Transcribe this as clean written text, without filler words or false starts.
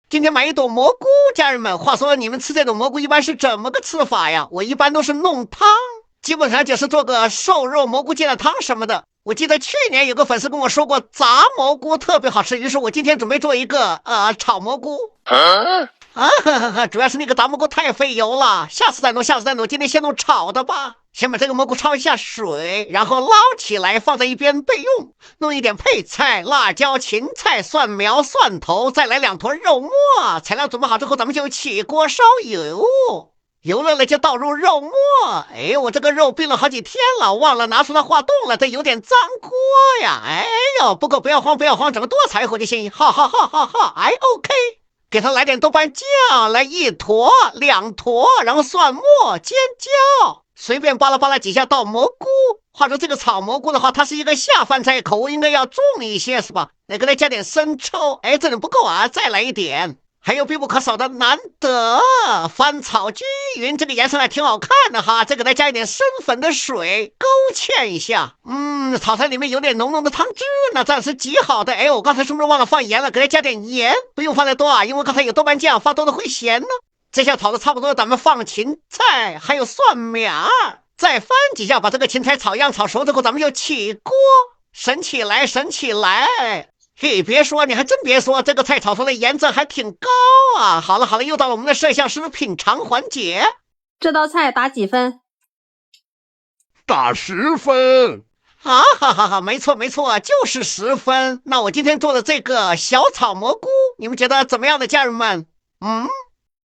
今天买一朵蘑菇，家人们。话说你们吃这种蘑菇一般是怎么个吃法呀？我一般都是弄汤，基本上就是做个瘦肉蘑菇芥辣汤什么的。我记得去年有个粉丝跟我说过炸蘑菇特别好吃，于是我今天准备做一个炒蘑菇。主要是那个炸蘑菇太费油了，下次再弄，今天先弄炒的吧。先把这个蘑菇焯一下水，然后捞起来放在一边备用。弄一点配菜，辣椒、芹菜、蒜苗、蒜头，再来2坨肉末。材料准备好之后，咱们就起锅烧油，油热了就倒入肉末。哎，我这个肉冰了好几天了，忘了拿出来化冻了，这有点脏锅呀。哎呦，不过不要慌，整个多柴火就行。好，哎 OK。给它来点豆瓣酱，来1坨、2坨，然后蒜末、尖椒，随便扒拉几下倒蘑菇。话说这个炒蘑菇的话，它是一个下饭菜，口味应该要重一些，是吧？来给它加点生抽，哎，这里不够啊，再来一点。还有必不可少的难得翻炒均匀，这个颜色还挺好看的哈。再给它加一点生粉的水，勾芡一下。炒菜里面有点浓浓的汤汁，那这样是极好的。哎，我刚才是不是忘了放盐了？给它加点盐，不用放太多啊，因为刚才有豆瓣酱，放多了会咸呢。这下炒的差不多，咱们放芹菜，还有蒜苗，再翻几下，把这个芹菜炒样炒熟之后，咱们就起锅，省起来。嘿，别说，你还真别说，这个菜炒出来颜色还挺高啊！好了，又到了我们的摄像师品尝环节。这道菜打几分？打10分。哈，没错，就是10分。那我今天做的这个小炒蘑菇，你们觉得怎么样的，家人们？